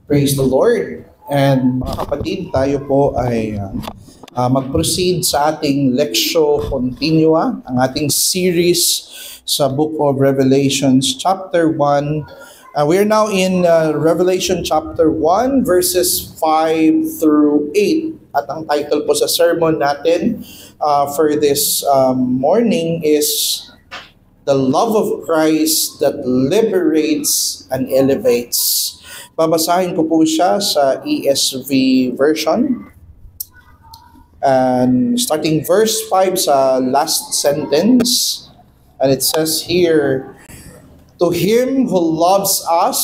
Praise the Lord. And mga kapatid, tayo po ay mag-proceed sa ating Lectio Continua, ang ating series sa Book of Revelations, chapter 1. We are now in Revelation chapter 1, verses 5 through 8. At ang title po sa sermon natin for this morning is The Love of Christ That Liberates and Elevates. Babasahin ko po siya sa ESV version. And starting verse 5 sa last sentence. And it says here, To Him who loves us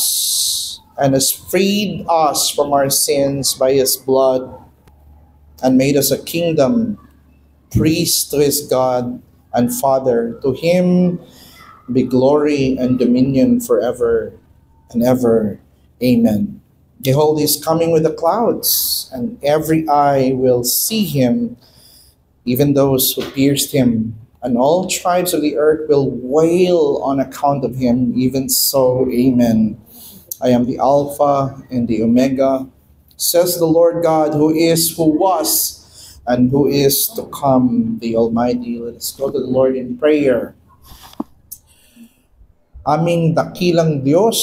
and has freed us from our sins by His blood and made us a kingdom, priest to His God and Father, to Him be glory and dominion forever and ever. Amen. Behold, He is coming with the clouds, and every eye will see Him, even those who pierced Him, and all tribes of the earth will wail on account of Him. Even so, Amen. I am the Alpha and the Omega, says the Lord God, who is, who was, and who is to come, the Almighty. Let us go to the Lord in prayer. Aming dakilang Diyos,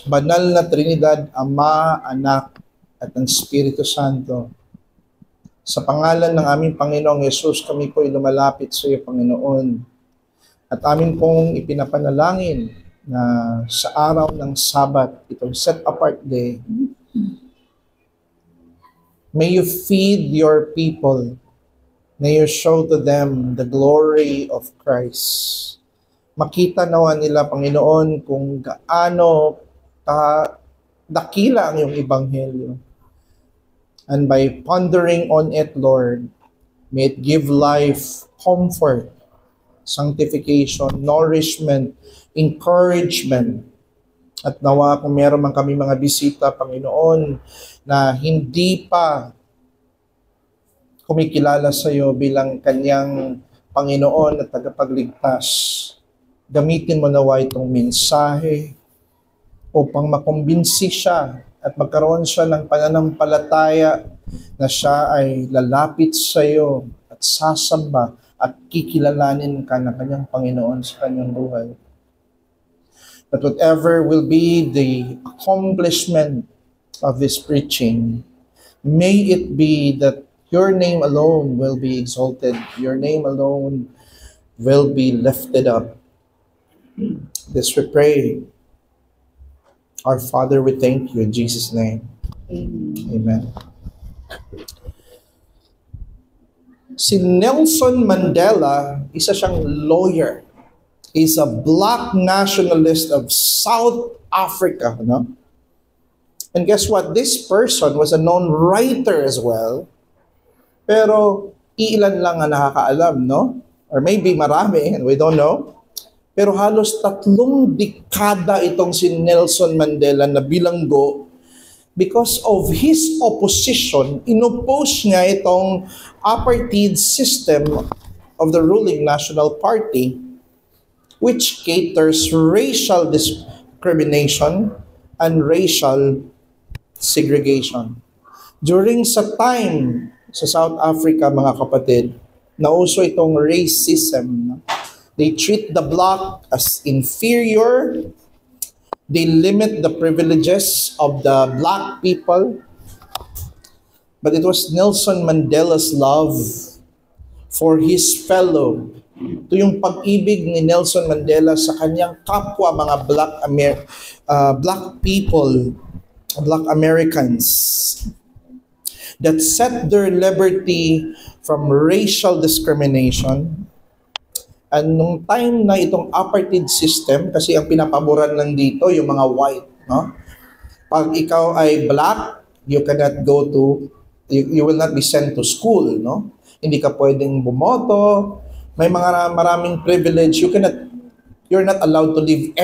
banal na Trinidad, Ama, Anak, at ang Espiritu Santo. Sa pangalan ng aming Panginoong Yesus, kami po ay lumalapit sa iyo, Panginoon. At amin pong ipinapanalangin na sa araw ng Sabat, itong set-apart day, may you feed your people. May you show to them the glory of Christ. Makita nawa nila, Panginoon, kung gaano dakila ang iyong ebanghelyo. And by pondering on it, Lord, may it give life, comfort, sanctification, nourishment, encouragement. At nawa kung meron man kami mga bisita, Panginoon, na hindi pa kumikilala sa iyo bilang kanyang Panginoon at tagapagligtas, gamitin mo nawa itong mensahe upang makumbinsi siya at magkaroon siya ng pananampalataya na siya ay lalapit sa iyo at sasamba at kikilalanin ka ng kanyang Panginoon sa kanyang buhay. But whatever will be the accomplishment of this preaching, may it be that your name alone will be exalted, your name alone will be lifted up. This we pray. Our Father, we thank you in Jesus' name. Amen. Si Nelson Mandela, isa siyang lawyer. He's a black nationalist of South Africa. No? And guess what? This person was a known writer as well. Pero ilan lang ang nakakaalam, no? Or maybe marami, and we don't know. Pero halos 3 dekada itong si Nelson Mandela na bilanggo because of his opposition, inoppose niya itong apartheid system of the ruling National Party which caters racial discrimination and racial segregation. During sa time sa South Africa, mga kapatid, nauso itong racism. They treat the black as inferior. They limit the privileges of the black people. But it was Nelson Mandela's love for his fellow. Ito yung pag-ibig ni Nelson Mandela sa kanyang kapwa mga black people, black Americans, that set their liberty from racial discrimination. And nung time na itong apartheid system, kasi ang pinapaboran lang dito yung mga white, no? Pag ikaw ay black, you cannot go to, you will not be sent to school, no? Hindi ka pwedeng bumoto, may mga maraming privilege, you're not allowed to live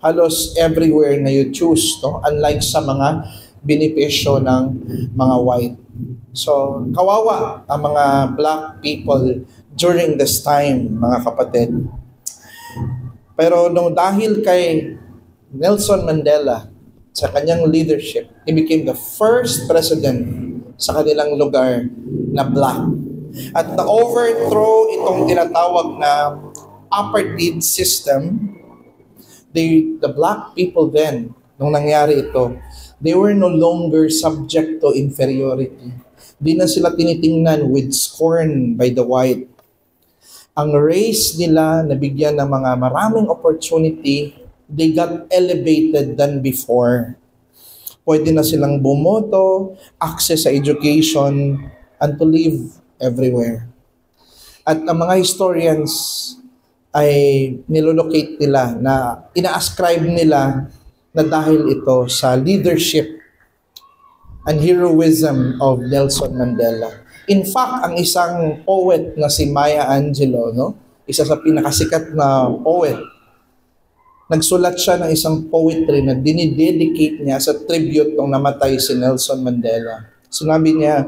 halos everywhere na you choose, no? Unlike sa mga benepisyo ng mga white. So, kawawa ang mga black people during this time, mga kapatid. Pero dahil kay Nelson Mandela, sa kanyang leadership, he became the first president sa kanilang lugar na black. At na-overthrow itong tinatawag na apartheid system. The black people then, nung nangyari ito, they were no longer subject to inferiority. Di na sila tinitingnan with scorn by the white. Ang race nila, nabigyan ng mga maraming opportunity, they got elevated than before. Pwede na silang bumoto, access sa education, and to live everywhere. At ang mga historians ay nilolocate nila na ina-ascribe nila na dahil ito sa leadership and heroism of Nelson Mandela. In fact, ang isang poet na si Maya Angelou, isa sa pinakasikat na poet, nagsulat siya ng isang poetry na dinidedicate niya sa tribute nung namatay si Nelson Mandela. Sinabi niya,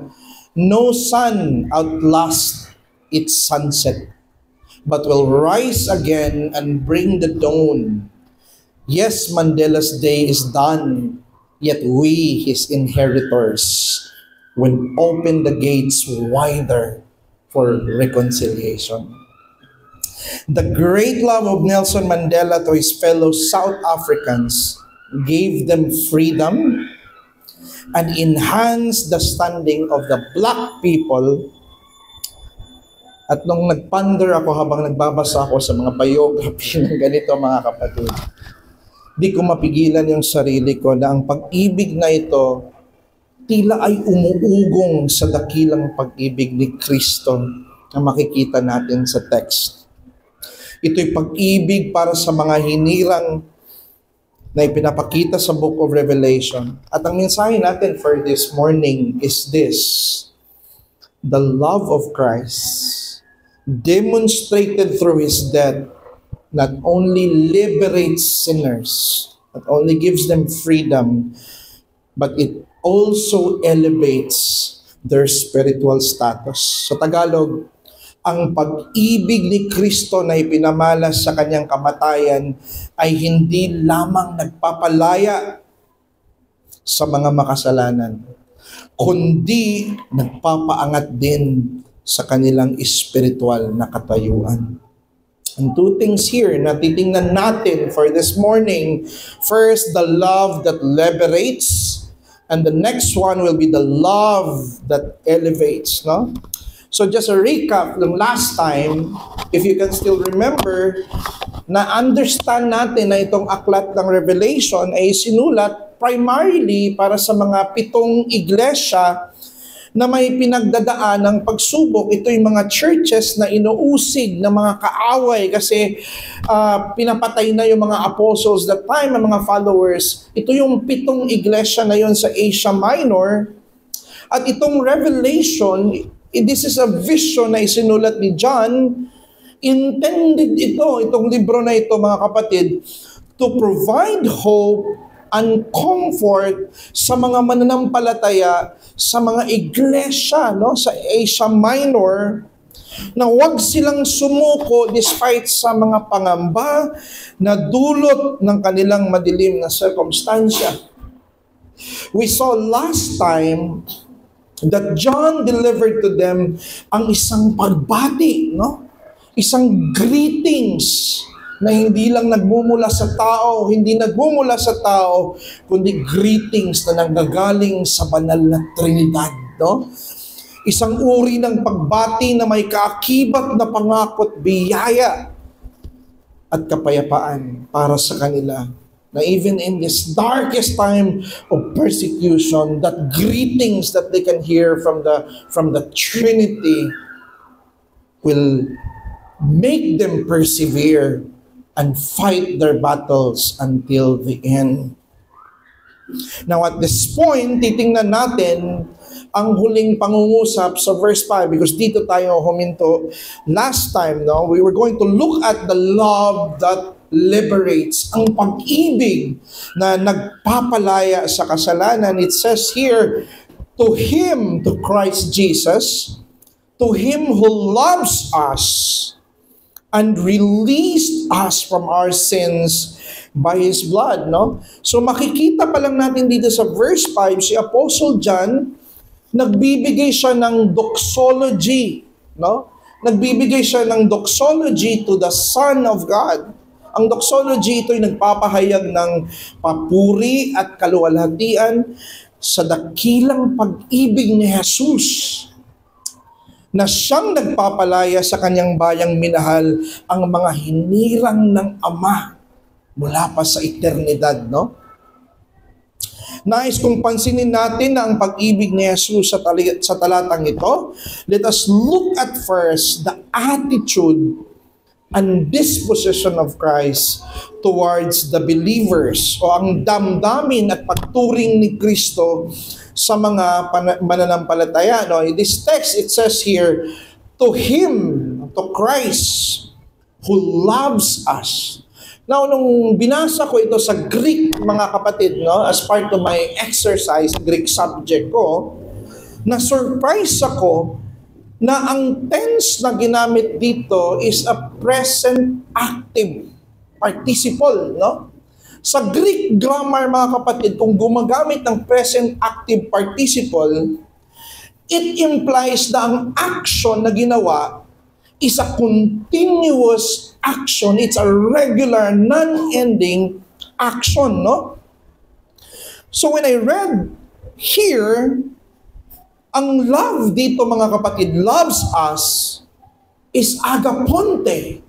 "No sun outlasts its sunset, but will rise again and bring the dawn. Yes, Mandela's day is done, yet we, his inheritors, will open the gates wider for reconciliation." The great love of Nelson Mandela to his fellow South Africans gave them freedom and enhanced the standing of the black people. At nung nagponder ako habang nagbabasa ako sa mga biography ng ganito, mga kapatid, di ko mapigilan yung sarili ko na ang pag-ibig na ito tila ay umuugong sa dakilang pag-ibig ni Kristo na makikita natin sa text. Ito'y pag-ibig para sa mga hinirang na ipinapakita sa Book of Revelation. At ang mensahe natin for this morning is this: the love of Christ demonstrated through His death not only liberates sinners, not only gives them freedom, but it also elevates their spiritual status. Sa Tagalog, ang pag-ibig ni Kristo na ipinamalas sa kanyang kamatayan ay hindi lamang nagpapalaya sa mga makasalanan, kundi nagpapaangat din sa kanilang spiritual na katayuan. And two things here na titingnan natin for this morning. First, the love that liberates, and the next one will be the love that elevates, no? So just a recap ng last time, if you can still remember, na understand natin na itong aklat ng Revelation ay sinulat primarily para sa mga 7 iglesia na may pinagdadaan ng pagsubok. Ito yung mga churches na inuusig ng mga kaaway kasi pinapatay na yung mga apostles that time, ng mga followers. Ito yung 7 iglesia na yon sa Asia Minor. At itong Revelation, this is a vision na isinulat ni John. Intended itong libro na ito, mga kapatid, to provide hope and comfort sa mga mananampalataya sa mga iglesia, sa Asia Minor, na huwag silang sumuko despite sa mga pangamba na dulot ng kanilang madilim na sirkumstansya. We saw last time that John delivered to them ang isang pagbati, isang greetings na hindi lang nagmumula sa tao, kundi greetings na nanggagaling sa banal na Trinidad, Isang uri ng pagbati na may kaakibat na pangakot, biyaya at kapayapaan para sa kanila. Na even in this darkest time of persecution, that greetings that they can hear from the Trinity will make them persevere and fight their battles until the end. Now at this point, titingnan natin ang huling pangungusap sa verse 5 because dito tayo huminto last time. We were going to look at the love that liberates, ang pag-ibig na nagpapalaya sa kasalanan. It says here, to Him, to Christ Jesus, to Him who loves us and released us from our sins by His blood, no? So makikita pa lang natin dito sa verse 5, si Apostle John, nagbibigay siya ng doxology, no? Nagbibigay siya ng doxology to the Son of God. Ang doxology, ito'y nagpapahayag ng papuri at kaluwalhatian sa dakilang pag-ibig ni Jesus na siyang nagpapalaya sa kanyang bayang minahal ang mga hinirang ng Ama mula pa sa eternidad, no? Nais kong pansinin natin na ang pag-ibig ni Jesus sa talatang ito. Let us look at first the attitude and disposition of Christ towards the believers, o ang damdamin at pagturing ni Kristo sa mga mananampalataya. No? In this text, it says here, to Him, to Christ, who loves us. Now, nung binasa ko ito sa Greek, mga kapatid, no, as part of my exercise, Greek subject ko, na-surprise ako na ang tense na ginamit dito is a present active participle, no? Sa Greek grammar, mga kapatid, kung gumagamit ng present active participle, it implies na ang action na ginawa is a continuous action. It's a regular, non-ending action, no? So when I read here, ang love dito, mga kapatid, loves us is agaponte.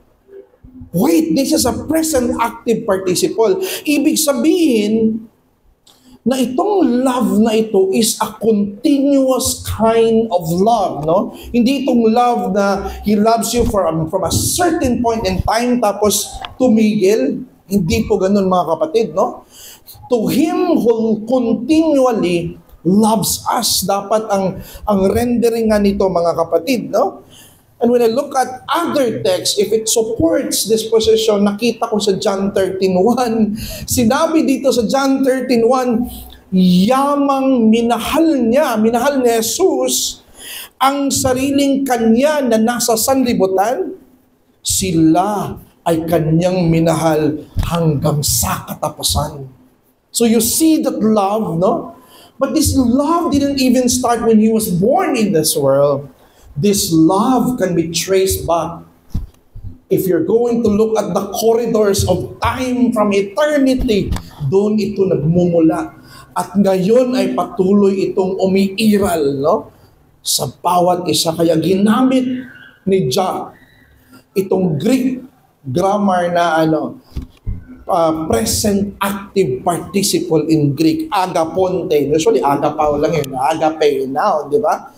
Wait, this is a present active participle. Ibig sabihin na itong love na ito is a continuous kind of love, no? Hindi itong love na He loves you from a certain point in time tapos tumigil. Hindi po ganun, mga kapatid, no? To Him who continually loves us. Dapat ang rendering nga nito, mga kapatid, no? And when I look at other texts, if it supports this position, nakita ko sa John 13:1. Sinabi dito sa John 13:1, yamang minahal ni Jesus ang sariling kanya na nasa sanlibutan, sila ay kanyang minahal hanggang sa katapusan. So you see that love, no? But this love didn't even start when He was born in this world. This love can be traced back. If you're going to look at the corridors of time from eternity, doon ito nagmumula. At ngayon ay patuloy itong umiiral, no? Sa bawat isa. Kaya ginamit ni John itong Greek grammar na present active participle in Greek, agaponte. Usually agapao lang yun, agape now, di ba?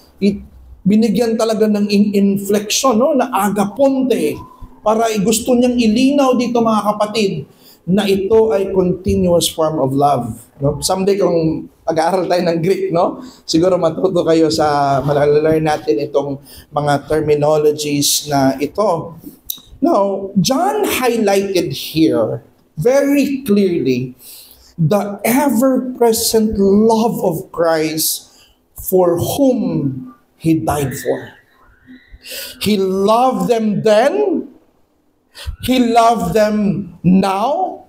Binigyan talaga ng inflection, no, na agaponte, para gusto niyang ilinaw dito, mga kapatid, na ito ay continuous form of love, no? Someday kung pag-aaral tayo ng Greek, no, siguro matuto kayo sa malalearn natin itong mga terminologies na ito. Now, John highlighted here very clearly the ever-present love of Christ for whom He died for. He loved them then, He loved them now,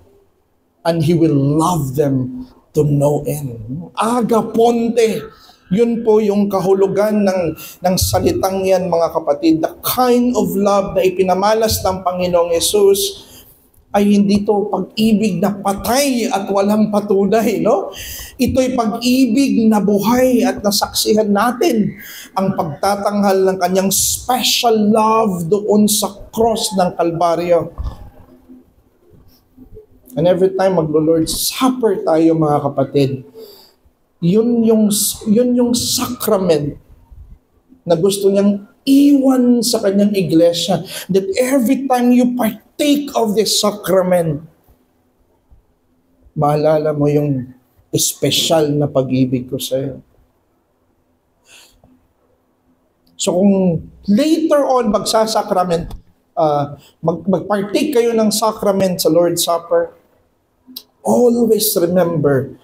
and He will love them to no end. Agaponte, yun po yung kahulugan ng salitang yan, mga kapatid. The kind of love na ipinamalas ng Panginoong Yesus ay hindi to pag-ibig na patay at walang patunay, no? Ito'y pag-ibig na buhay at nasaksihan natin ang pagtatanghal ng kanyang special love doon sa cross ng Kalbaryo. And every time maglo-Lord's Supper tayo, mga kapatid, yun yung sacrament na gusto niyang iwan sa kanyang iglesia. That every time you partake of this sacrament, maalala mo yung espesyal na pag-ibig ko sa iyo. So kung later on magsasakrament, magpartake kayo ng sacrament sa Lord's Supper, always remember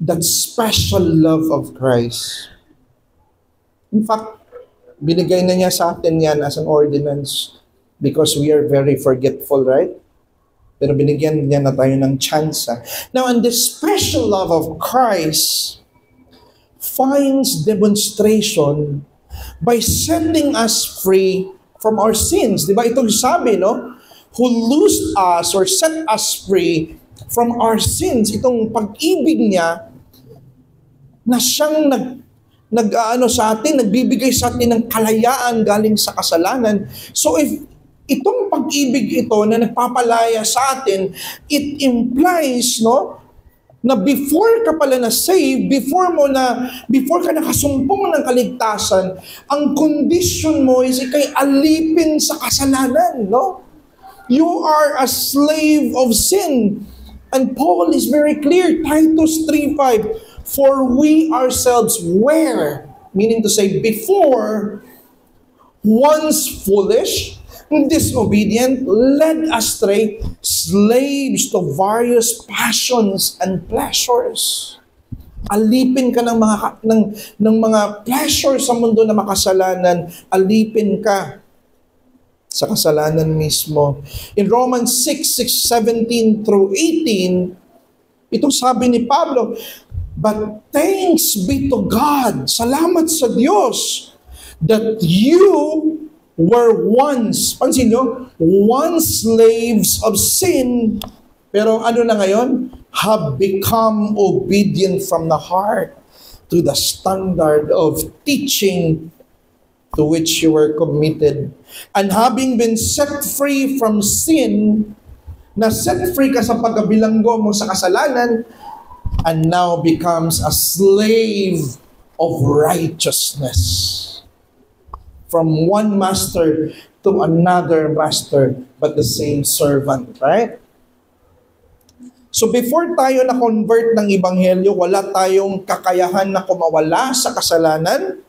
that special love of Christ. In fact, binigay na niya sa atin yan as an ordinance because we are very forgetful, right? Pero binigyan niya na tayo ng tsansa. Now, and the special love of Christ finds demonstration by setting us free from our sins. Di ba itong sabi, no? Who loosed us or set us free from our sins. Itong pag-ibig niya na siyang sa atin, nagbibigay sa atin ng kalayaan galing sa kasalanan. So if itong pag-ibig ito na nagpapalaya sa atin, it implies, no, na before ka pala na-save, before ka nakasumpong ng kaligtasan, ang condition mo is ikay alipin sa kasalanan, no? You are a slave of sin. And Paul is very clear, Titus 3:5, for we ourselves were, meaning to say before, once foolish, disobedient, led astray, slaves to various passions and pleasures. Alipin ka ng mga pleasures sa mundo na makasalanan, alipin ka sa kasalanan mismo. In Romans 6:17 through 18, itong sabi ni Pablo, but thanks be to God, salamat sa Diyos, that you were once, pansin nyo, once slaves of sin, pero ano na ngayon? Have become obedient from the heart to the standard of teaching to which you were committed. And having been set free from sin, na set free ka sa pagkabilanggo mo sa kasalanan, and now becomes a slave of righteousness. From one master to another master, but the same servant, right? So before tayo na-convert ng Ebanghelyo, wala tayong kakayahan na kumawala sa kasalanan.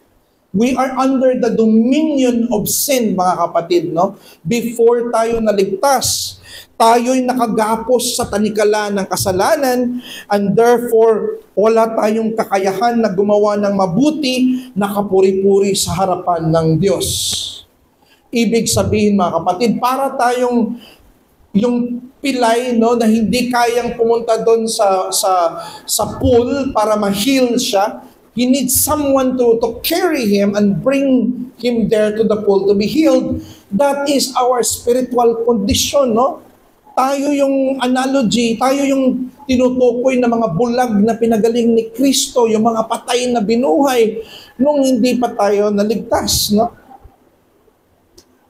We are under the dominion of sin, mga kapatid, no? Before tayo naligtas, tayo'y nakagapos sa tanikala ng kasalanan, and therefore, wala tayong kakayahan na gumawa ng mabuti na kapuri-puri sa harapan ng Diyos. Ibig sabihin, mga kapatid, para tayong yung pilay, no, na hindi kayang pumunta doon sa pool para ma-heal siya, he needs someone to carry him and bring him there to the pool to be healed. That is our spiritual condition, no? Tayo yung analogy, tayo yung tinutukoy na mga bulag na pinagaling ni Kristo, yung mga patay na binuhay nung hindi pa tayo naligtas, no?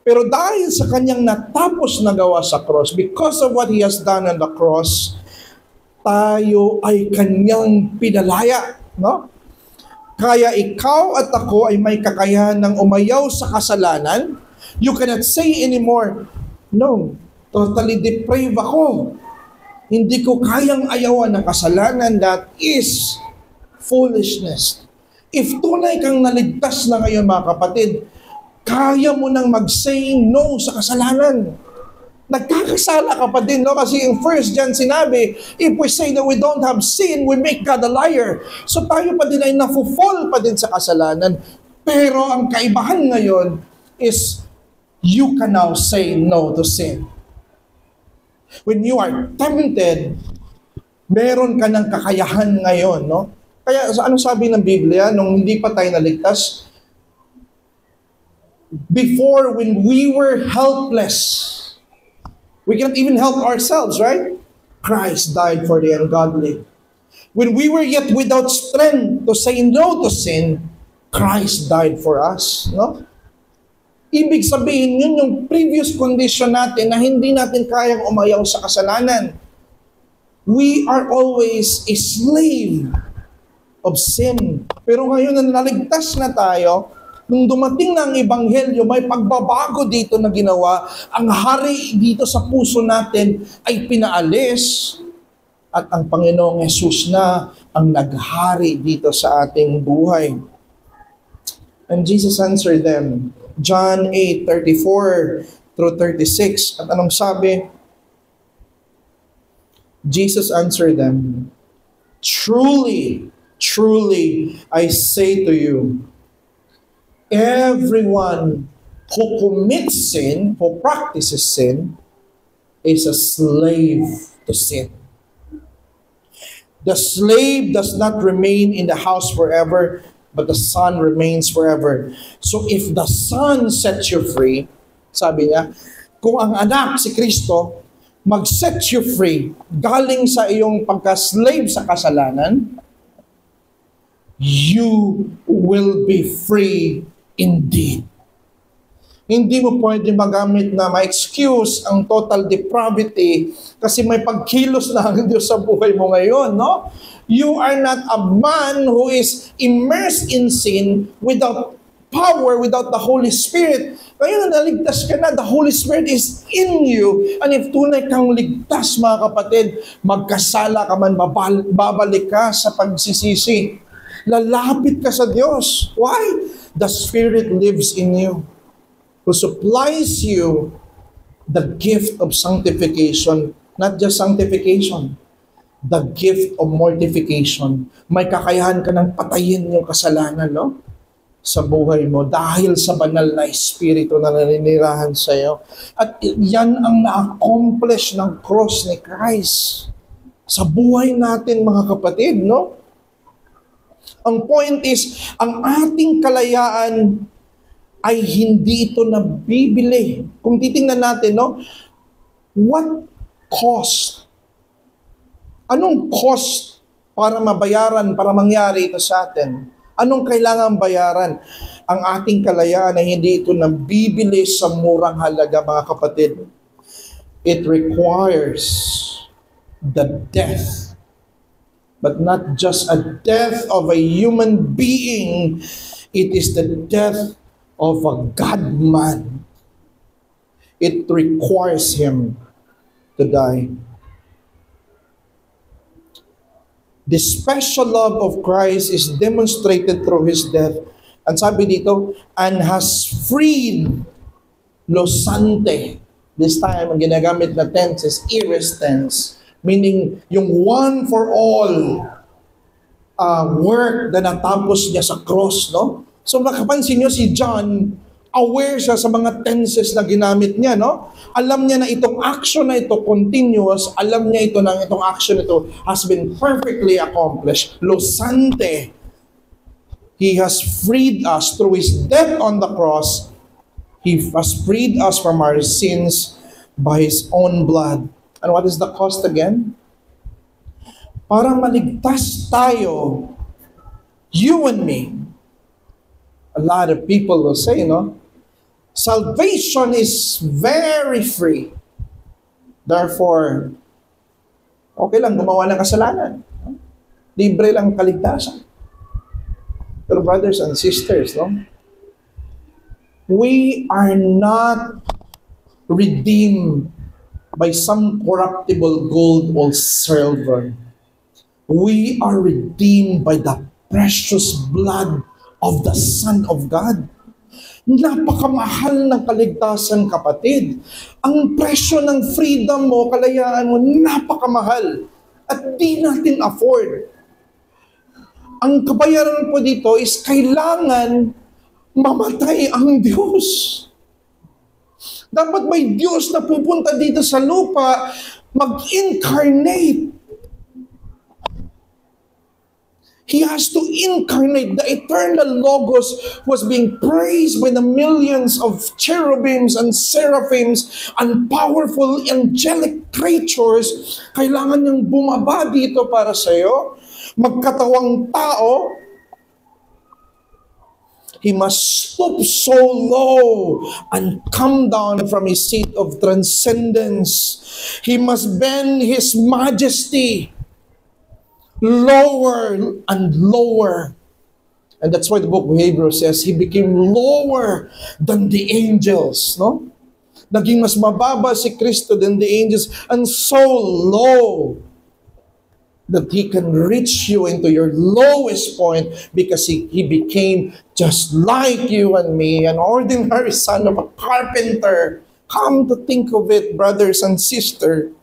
Pero dahil sa kanyang natapos na gawa sa cross, because of what He has done on the cross, tayo ay kanyang pinalaya, no? Kaya ikaw at ako ay may kakayahan ng umayaw sa kasalanan. You cannot say anymore, no, totally depraved ako. Hindi ko kayang ayawan ng kasalanan. That is foolishness. If tunay kang naligtas na ngayon, mga kapatid, kaya mo nang mag-say no sa kasalanan. Nagkakasala ka pa din, no? Kasi in 1 John sinabi, if we say that we don't have sin, we make God a liar. So tayo pa din ay nafu-fall pa din sa kasalanan. Pero ang kaibahan ngayon is you can now say no to sin. When you are tempted, meron ka ng kakayahan ngayon, no? Kaya ano sabi ng Biblia nung hindi pa tayo naligtas? Before, when we were helpless, we cannot even help ourselves, right? Christ died for the ungodly. When we were yet without strength to say no to sin, Christ died for us, no? Ibig sabihin, yun yung previous condition natin na hindi natin kayang umayaw sa kasalanan. We are always a slave of sin. Pero ngayon na naligtas na tayo, nung dumating na ang Ebanghelyo, may pagbabago dito na ginawa. Ang hari dito sa puso natin ay pinaalis. At ang Panginoong Hesus na ang naghari dito sa ating buhay. And Jesus answered them. John 8:34 through 36. At anong sabi? Jesus answered them, truly, truly, I say to you, everyone who commits sin, who practices sin, is a slave to sin. The slave does not remain in the house forever, but the son remains forever. So if the son sets you free, sabi niya, kung ang anak si Kristo, mag-set you free, galing sa iyong pagka-slave sa kasalanan, you will be free indeed. Hindi mo pwede magamit na ma-excuse ang total depravity kasi may pagkilos na ang Diyos sa buhay mo ngayon, no? You are not a man who is immersed in sin without power, without the Holy Spirit. Ngayon na naligtas ka na, the Holy Spirit is in you. And if tunay kang ligtas, mga kapatid, magkasala ka man, babalik ka sa pagsisisi. Lalapit ka sa Diyos. Why? The Spirit lives in you, who supplies you the gift of sanctification. Not just sanctification, the gift of mortification. May kakayahan ka ng patayin yung kasalanan, no? Sa buhay mo dahil sa banal na Espiritu na naninirahan sa iyo. At yan ang na-accomplish ng cross ni Christ sa buhay natin, mga kapatid, no? Ang point is, ang ating kalayaan ay hindi ito nabibili. Kung titingnan natin, no? What cost? Anong cost para mabayaran, para mangyari ito sa atin? Anong kailangan bayaran? Ang ating kalayaan ay hindi ito nabibili sa murang halaga, mga kapatid. It requires the death, but not just a death of a human being. It is the death of a God-man. It requires Him to die. The special love of Christ is demonstrated through His death. And sabi dito, and has freed losante. This time, ang ginagamit na tense is aorist tense. Meaning, yung one for all work na natapos niya sa cross, no? So makapansin niyo si John, aware siya sa mga tenses na ginamit niya, no? Alam niya na itong action na ito continuous, alam niya ito na itong action ito has been perfectly accomplished. Losante. He has freed us through His death on the cross. He has freed us from our sins by His own blood. And what is the cost again? Para maligtas tayo, you and me. A lot of people will say, no? Salvation is very free. Therefore, okay lang gumawa ng kasalanan. Libre lang kaligtasan. Pero brothers and sisters, no? We are not redeemed by some corruptible gold or silver. We are redeemed by the precious blood of the Son of God. Napakamahal ng kaligtasan, kapatid. Ang presyo ng freedom mo, kalayaan mo, napakamahal. At di natin afford. Ang kabayaran po dito is kailangan mamatay ang Diyos. Dapat may Diyos na pupunta dito sa lupa, mag-incarnate. He has to incarnate. The eternal Logos was being praised by the millions of cherubims and seraphims and powerful angelic creatures. Kailangan niyang bumaba dito para sa iyo. Magkatawang tao. He must stoop so low and come down from His seat of transcendence. He must bend His majesty lower and lower. And that's why the book of Hebrews says, He became lower than the angels, no? Naging mas mababa si Kristo than the angels, and so low that He can reach you into your lowest point because He became just like you and me, an ordinary son of a carpenter. Come to think of it, brothers and sisters,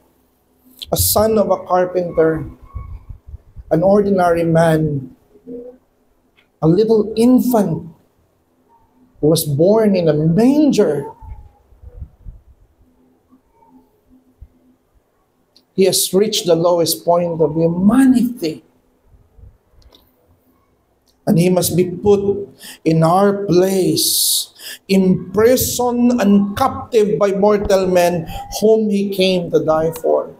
a son of a carpenter, an ordinary man, a little infant who was born in a manger. He has reached the lowest point of humanity. And He must be put in our place, imprisoned and captive by mortal men whom He came to die for.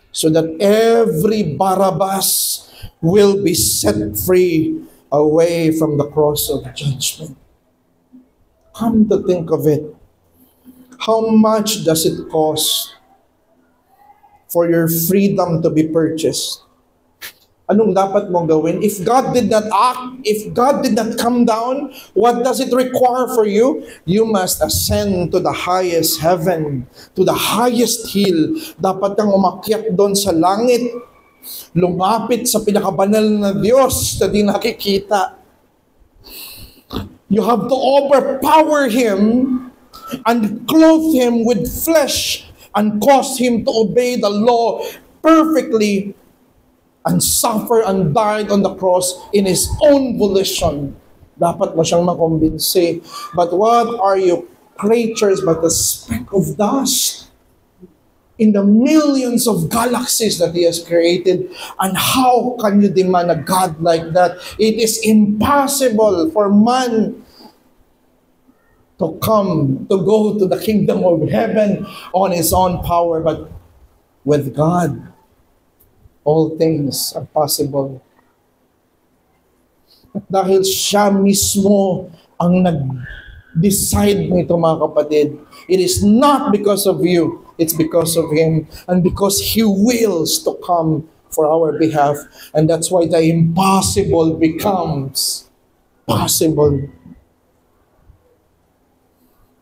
So that every Barabbas will be set free away from the cross of judgment. Come to think of it, how much does it cost for your freedom to be purchased? Anong dapat mong gawin? If God did not act, if God did not come down, what does it require for you? You must ascend to the highest heaven, to the highest hill. Dapat kang umakyat doon sa langit, lumapit sa pinakabanal na Diyos na di nakikita. You have to overpower Him and clothe Him with flesh and cause Him to obey the law perfectly and suffer and died on the cross in His own volition. Dapat mo siyang makumbinsi. But what are you creatures but a speck of dust in the millions of galaxies that He has created? And how can you demand a God like that? It is impossible for man to go to the kingdom of heaven on his own power, but with God, all things are possible. At dahil siya mismo ang nag-decide nito, mga kapatid, it is not because of you, it's because of Him, and because He wills to come for our behalf. And that's why the impossible becomes possible.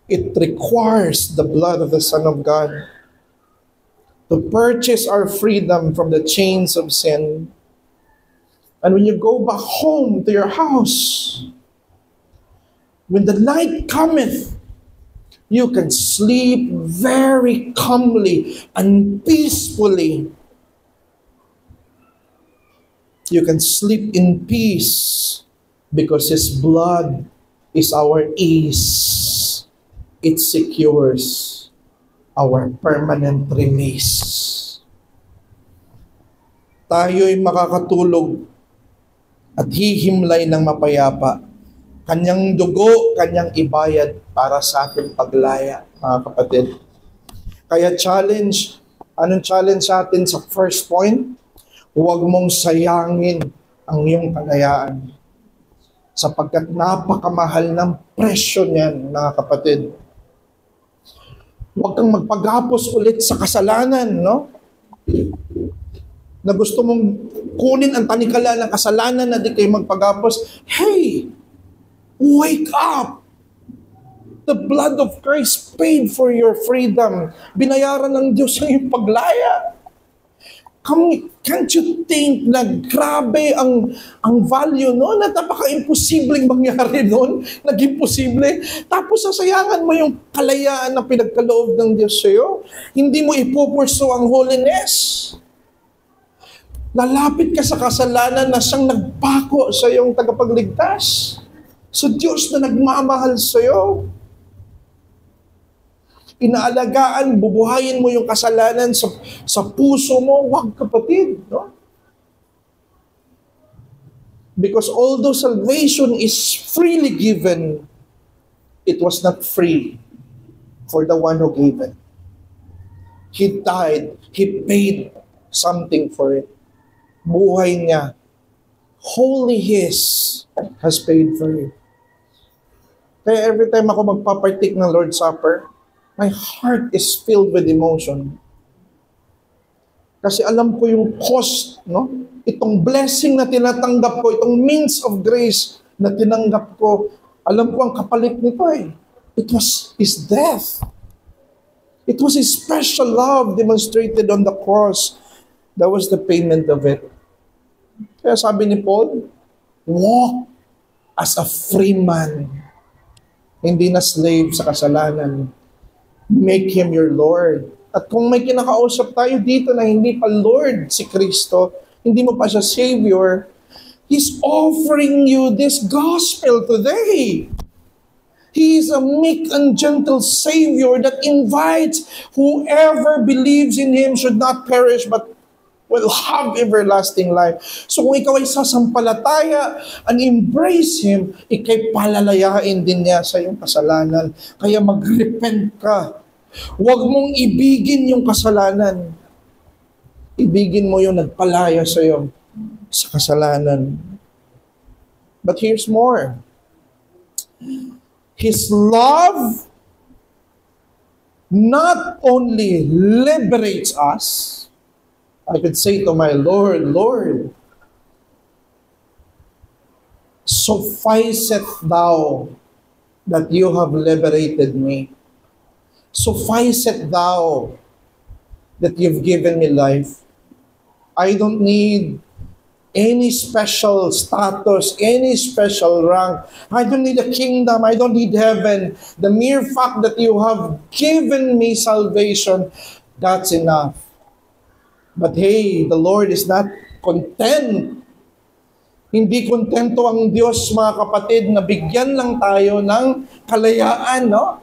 It requires the blood of the Son of God to purchase our freedom from the chains of sin. And when you go back home to your house, when the night cometh, you can sleep very calmly and peacefully. You can sleep in peace because His blood is our ease. It secures our permanent release. Tayo'y makakatulog at hihimlay ng mapayapa. Kanyang dugo, Kanyang ibayad para sa ating paglaya, mga kapatid. Kaya challenge, anong challenge sa atin sa first point? Huwag mong sayangin ang iyong kalayaan. Sapagkat napakamahal ng presyo niyan, mga kapatid. Huwag kang magpaghapos ulit sa kasalanan, no? Na gusto mong kunin ang tanikala ng kasalanan na di kayo magpaghapos. Hey! Wake up! The blood of Christ paid for your freedom. Binayaran ng Diyos ang iyong paglaya. Can't you think na grabe ang value noon? At napaka-imposibleng mangyari noon. Naging posible. Tapos sasayangan mo yung kalayaan na pinagkaloob ng Diyos sa'yo. Hindi mo ipupurso ang holiness. Lalapit ka sa kasalanan na siyang nagpako sa iyong tagapagligtas. Sa Diyos na nagmamahal sa'yo. Inaalagaan, bubuhayin mo yung kasalanan sa puso mo. Huwag, kapatid. No? Because although salvation is freely given, it was not free for the one who gave it. He died. He paid something for it. Buhay niya, wholly His, has paid for it. Kaya every time ako magpapartake ng Lord's Supper, my heart is filled with emotion. Kasi alam ko yung cost, no? Itong blessing na tinatanggap ko, itong means of grace na tinanggap ko, alam ko ang kapalit nito eh. It was His death. It was His special love demonstrated on the cross. That was the payment of it. Kaya sabi ni Paul, walk as a free man. Hindi na slave sa kasalanan. Make Him your Lord. At kung may kinakausap tayo dito na hindi pa Lord si Kristo, hindi mo pa siya Savior, He's offering you this gospel today. He is a meek and gentle Savior that invites whoever believes in Him should not perish but will have everlasting life. So kung ikaw ay sasampalataya and embrace Him, ikay palalayain din niya sa iyong kasalanan. Kaya mag-repent ka. Huwag mong ibigin yung kasalanan. Ibigin mo yung nagpalaya sa iyo sa kasalanan. But here's more. His love not only liberates us, I could say to my Lord, Lord, sufficeth thou that you have liberated me. Sufficeth thou that you've given me life. I don't need any special status, any special rank. I don't need a kingdom. I don't need heaven. The mere fact that you have given me salvation, that's enough. But hey, the Lord is not content. Hindi kontento ang Diyos, mga kapatid, na bigyan lang tayo ng kalayaan, no?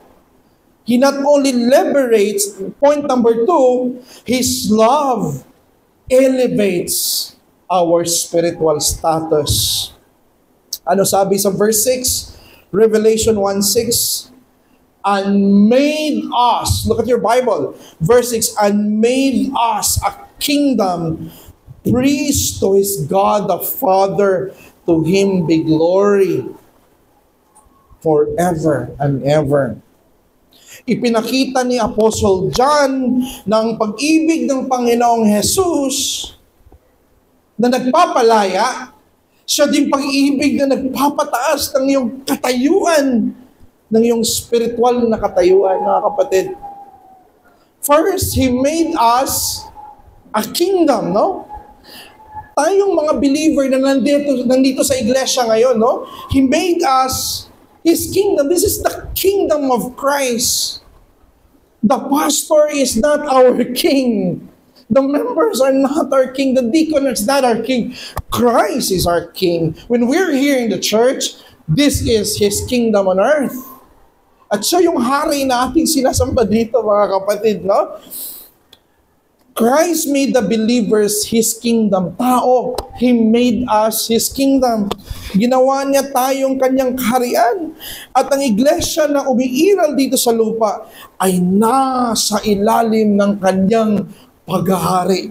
He not only liberates, point number 2, His love elevates our spiritual status. Ano sabi sa verse 6? Revelation 1:6, and made us, look at your Bible, verse 6, and made us a kingdom, priest to His God the Father, to Him be glory forever and ever. Ipinakita ni Apostle John ng pag-ibig ng Panginoong Jesus na nagpapalaya, siya din pag-ibig na nagpapataas ng iyong katayuan, ng iyong spiritual na katayuan, mga kapatid. First, He made us a kingdom, no? Tayong mga believer na nandito sa iglesia ngayon, no? He made us His kingdom. This is the kingdom of Christ. The pastor is not our king. The members are not our king. The deacon is not our king. Christ is our king. When we're here in the church, this is His kingdom on earth. At siya yung hari na ating sinasamba dito, mga kapatid, no? Christ made the believers His kingdom. Tao, He made us His kingdom. Ginawa niya tayong kanyang kaharian. At ang iglesia na umiiral dito sa lupa ay nasa ilalim ng kanyang paghahari.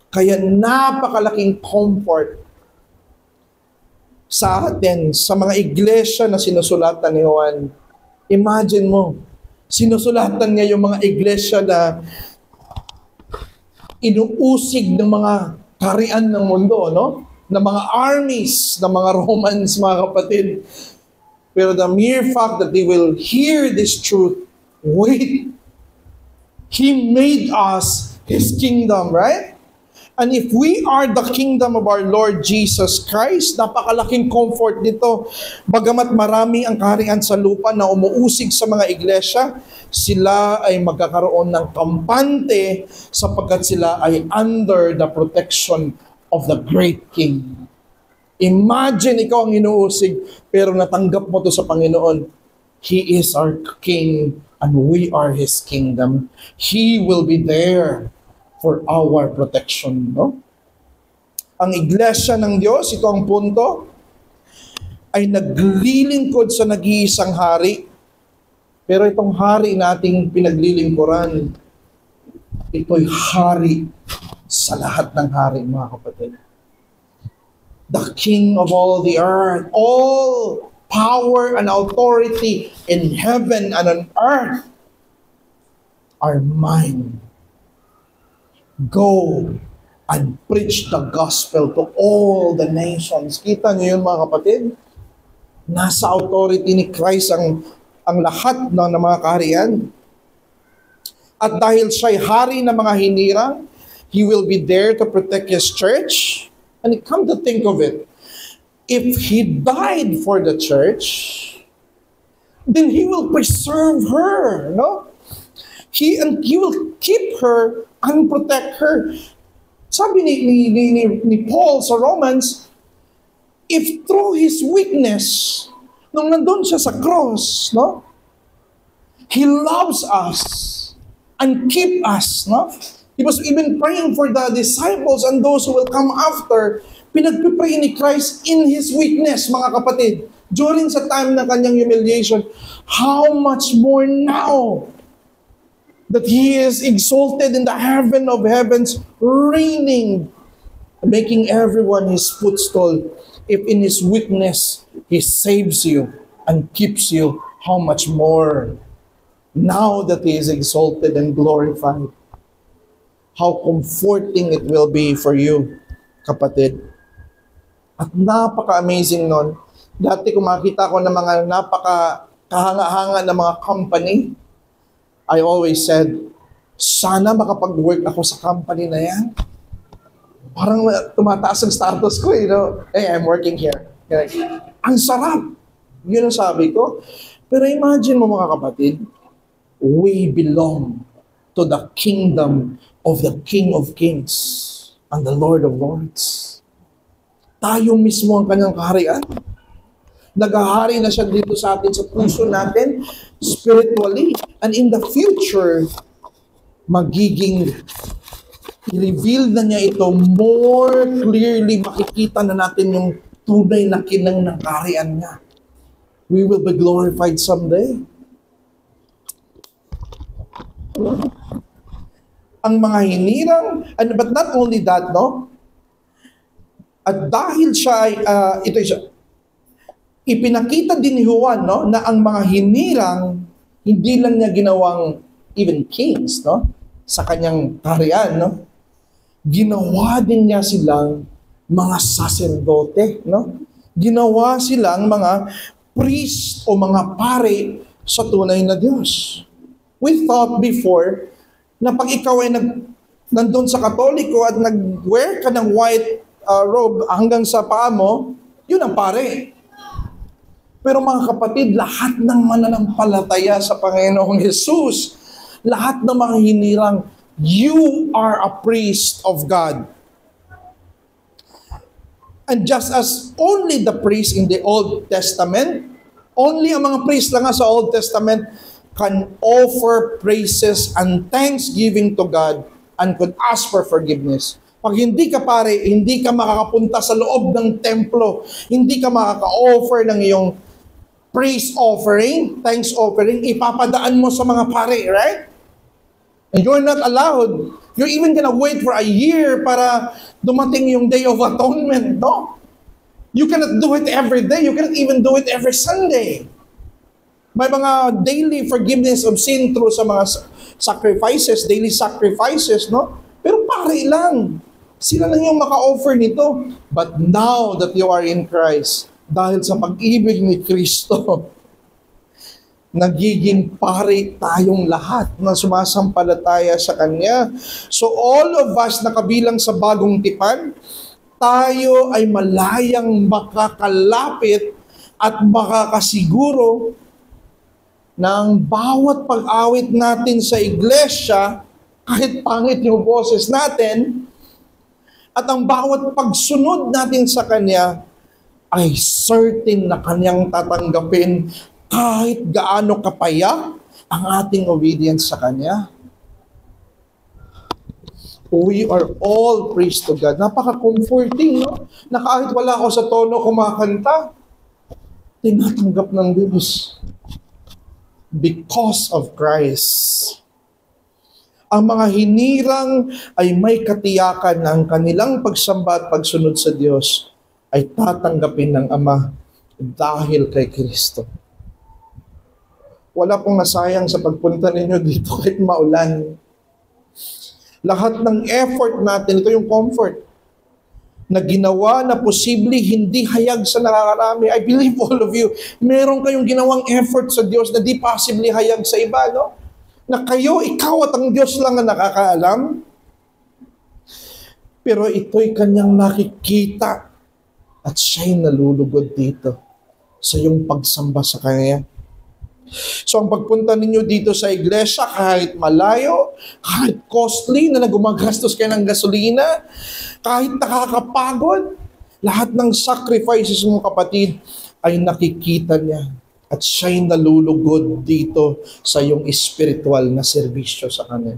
Kaya napakalaking comfort sa atin, sa mga iglesia na sinusulatan ni Juan. Imagine mo, sinusulatan niya yung mga iglesia na inuusig ng mga kaharian ng mundo, no? Na mga armies, ng mga Romans, mga kapatid. Pero the mere fact that they will hear this truth, wait, He made us His kingdom, right? And if we are the kingdom of our Lord Jesus Christ, napakalaking comfort nito. Bagamat marami ang kaharian sa lupa na umuusig sa mga iglesia, sila ay magkakaroon ng kampante sapagkat sila ay under the protection of the great King. Imagine ikaw ang inuusig, pero natanggap mo to sa Panginoon. He is our King and we are His kingdom. He will be there for our protection, no? Ang iglesia ng Diyos, ito ang punto, ay naglilingkod sa nag-iisang hari. Pero itong hari nating pinaglilingkuran, ito'y hari sa lahat ng hari, mga kapatid. The King of all the earth, all power and authority in heaven and on earth are mine. Go and preach the gospel to all the nations. Kita niyo yun, mga kapatid? Nasa authority ni Christ ang lahat ng mga kaharian. At dahil siya'y hari ng mga hinirang, He will be there to protect His church. And come to think of it, if He died for the church, then He will preserve her, no? He will keep her and protect her. Sabi ni Paul sa Romans, if through his weakness, Nung nandun siya sa cross, no? He loves us and keep us, no? He was even praying for the disciples and those who will come after. Pinagpipray ni Christ in His weakness, mga kapatid. During sa time ng kanyang humiliation, how much more now that He is exalted in the heaven of heavens, reigning, making everyone His footstool. If in His weakness, He saves you and keeps you, how much more now that He is exalted and glorified. How comforting it will be for you, kapatid. At napaka-amazing nun. Dati kung makita ko ng mga napaka-kahanga-hanga na mga company, I always said, sana makapag-work ako sa company na yan. Parang tumataas ang status ko, you know. Hey, I'm working here. Ang sarap. Yun ang sabi ko. Pero imagine mo mga kapatid, we belong to the kingdom of the King of Kings and the Lord of Lords. Tayo mismo ang kanyang kaharian. Naghahari na siya dito sa atin, sa puso natin, spiritually. And in the future, magiging i-reveal na niya ito more clearly, makikita na natin yung tunay na kinang ng kaharian niya. We will be glorified someday. Ang mga hinirang, but not only that, no? At dahil siya ay, ipinakita din ni Juan, no, na ang mga hinirang, hindi lang niya ginawang even kings, no, sa kanyang kaharian, no? Ginawa din niya silang mga saserdote, no? Ginawa silang mga priest o mga pare sa tunay na Diyos. We thought before na pag ikaw ay nandun sa Katoliko at nag-wear ka ng white robe hanggang sa paa mo, yun ang pare. Pero mga kapatid, lahat ng mananampalataya sa Panginoong Jesus, lahat ng mga hinirang, you are a priest of God. And just as only the priests in the Old Testament, only ang mga priest lang sa Old Testament can offer praises and thanksgiving to God and could ask for forgiveness. Pag hindi ka pare, hindi ka makakapunta sa loob ng templo, hindi ka makaka-offer ng iyong praise offering, thanks offering, ipapadaan mo sa mga pare, right? And you're not allowed. You're even gonna wait for a year para dumating yung Day of Atonement, no? You cannot do it every day. You cannot even do it every Sunday. May mga daily forgiveness of sin through sa mga sacrifices, daily sacrifices, no? Pero pare lang. Sila lang yung maka-offer nito. But now that you are in Christ, dahil sa pag-ibig ni Kristo, nagiging pare tayong lahat na sumasampalataya sa Kanya. So all of us na kabilang sa bagong tipan, tayo ay malayang makakalapit at makakasiguro ng bawat pag-awit natin sa iglesia, kahit pangit yung boses natin, at ang bawat pagsunod natin sa Kanya, ay certain na Kanyang tatanggapin kahit gaano kapayak ang ating obedience sa Kanya. We are all praise to God. Napaka-comforting, no? Na kahit wala ako sa tono kumakanta, tinatanggap ng Diyos. Because of Christ. Ang mga hinirang ay may katiyakan na ang kanilang pagsamba at pagsunod sa Diyos ay tatanggapin ng Ama dahil kay Kristo. Wala pong nasayang sa pagpunta ninyo dito kahit maulan. Lahat ng effort natin, ito yung comfort, na ginawa na posible hindi hayag sa nakakarami. I believe all of you, meron kayong ginawang effort sa Diyos na di possibly hayag sa iba, no? Na kayo, ikaw at ang Diyos lang ang nakakaalam. Pero ito'y Kanyang nakikita at siya'y nalulugod dito sa iyong pagsamba sa Kanya. So ang pagpunta ninyo dito sa iglesia, kahit malayo, kahit costly na gumagastos kayo ng gasolina, kahit nakakapagod, lahat ng sacrifices mo kapatid ay nakikita niya at siya'y nalulugod dito sa iyong spiritual na serbisyo sa Kanya.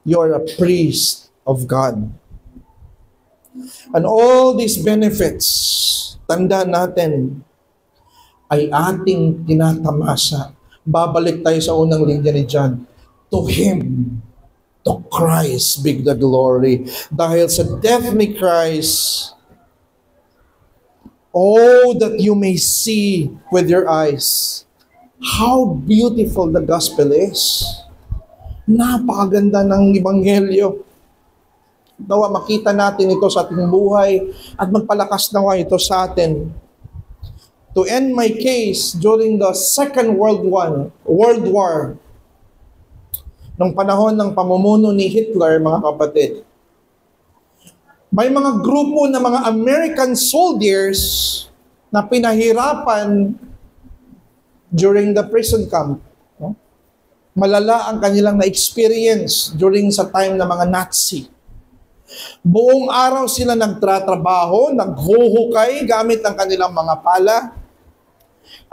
You are a priest of God. And all these benefits, tandaan natin, ay ating tinatamasa. Babalik tayo sa unang linya ni John. To Him, to Christ be the glory. Dahil sa death ni Christ, oh, that you may see with your eyes how beautiful the gospel is. Napakaganda ng Ebanghelyo. Nawa makita natin ito sa ating buhay at magpalakas nawa ito sa atin. To end my case, during the Second World War, nung panahon ng pamumuno ni Hitler, mga kapatid, may mga grupo na mga American soldiers na pinahirapan during the prison camp. No? Malala ang kanilang na-experience during sa time ng mga Nazi. Buong araw sila nagtratrabaho, naghuhukay gamit ang kanilang mga pala.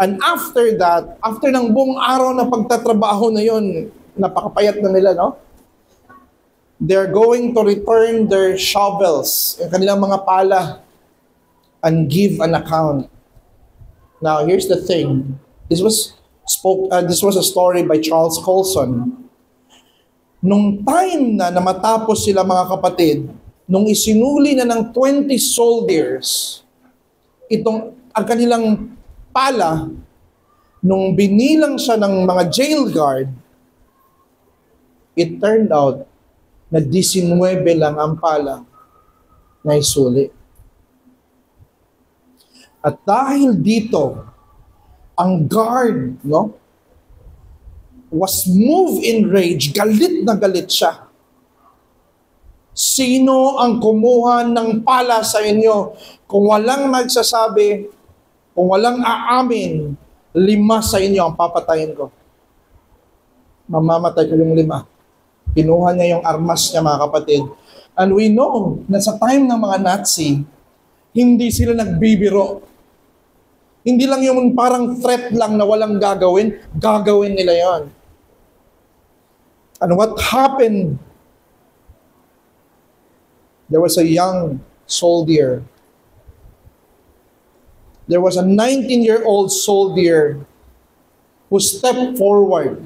And after that, after ng buong araw na pagtatrabaho na yun, napakapayat na nila, no? They're going to return their shovels, yung kanilang mga pala, and give an account. Now, here's the thing. This was a story by Charles Colson. Nung time na matapos sila, mga kapatid, nung isinuli na ng 20 soldiers, ang kanilang pala, nung binilang siya ng mga jail guard, it turned out na 19 lang ang pala na isuli. At dahil dito, ang guard, no, was moved in rage, galit na galit siya. Sino ang kumuha ng pala sa inyo? Kung walang magsasabi, kung walang aamin, 5 sa inyo ang papatayin ko. Mamamatay ko yung 5. Kinuha niya yung armas niya, mga kapatid. And we know na sa time ng mga Nazi, hindi sila nagbibiro. Hindi lang yung parang threat lang na walang gagawin, gagawin nila yon. And what happened? There was a young soldier. There was a 19-year-old soldier who stepped forward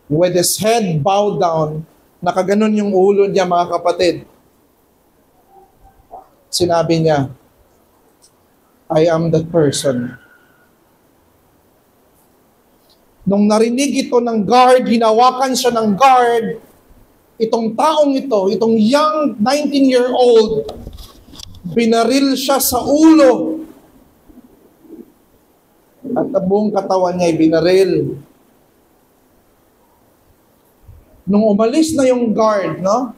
with his head bowed down. Nakaganon yung ulo niya, mga kapatid. Sinabi niya, I am that person. Nung narinig ito ng guard, hinawakan siya ng guard, itong taong ito, itong young 19-year-old, binaril siya sa ulo. At ang buong katawan niya ay binaril. Nung umalis na yung guard, no?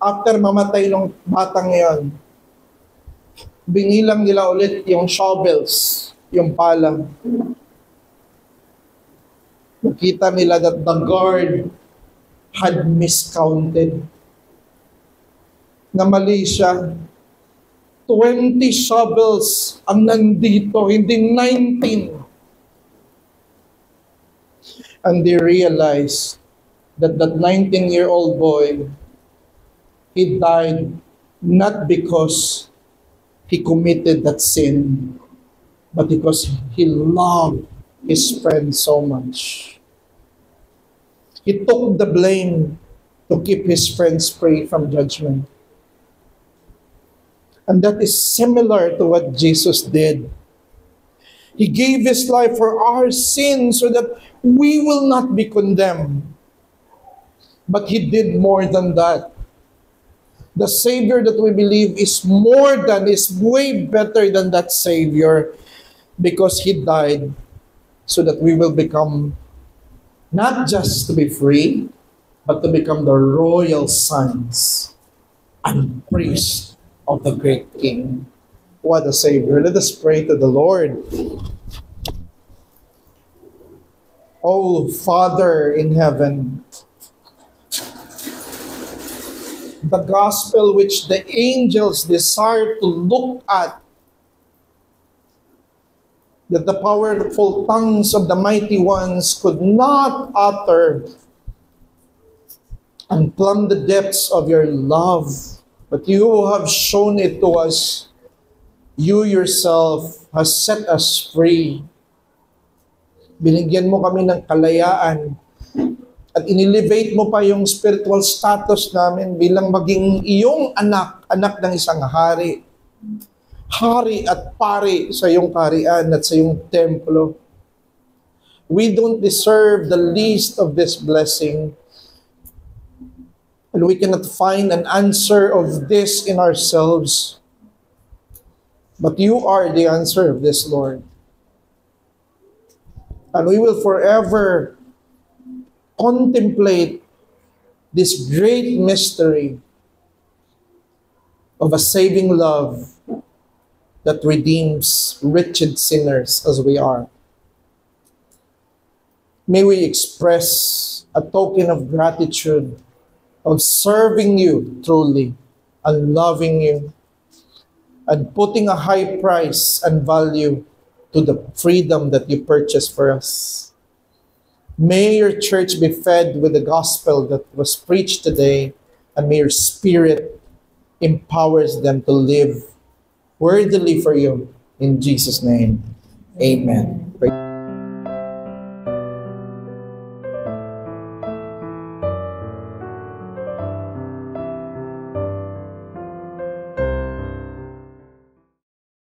After mamatay ng batang yon, binilang nila ulit yung shovels, yung pala. Nakita nila that the guard had miscounted. Na mali siya. 20 shovels ang nandito, hindi 19. And they realized that 19-year-old boy, he died not because he committed that sin, but because he loved his friend so much. He took the blame to keep his friends free from judgment. And that is similar to what Jesus did. He gave his life for our sins so that we will not be condemned. But he did more than that. The Savior that we believe is way better than that Savior, because he died so that we will become not just to be free, but to become the royal sons and priests of the great King. What a Savior. Let us pray to the Lord. Oh, Father in heaven, the gospel which the angels desire to look at, that the powerful tongues of the mighty ones could not utter, and plumb the depths of your love. But you have shown it to us. You yourself has set us free. Binigyan mo kami ng kalayaan at inelevate mo pa yung spiritual status namin bilang maging iyong anak, anak ng isang hari. Hari at pari sa iyong kaharian at sa iyong templo. We don't deserve the least of this blessing. And we cannot find an answer of this in ourselves. But you are the answer of this, Lord. And we will forever contemplate this great mystery of a saving love that redeems wretched sinners as we are. May we express a token of gratitude, of serving you truly, and loving you, and putting a high price and value to the freedom that you purchased for us. May your church be fed with the gospel that was preached today, and may your spirit empowers them to live worthily for you. In Jesus' name, amen.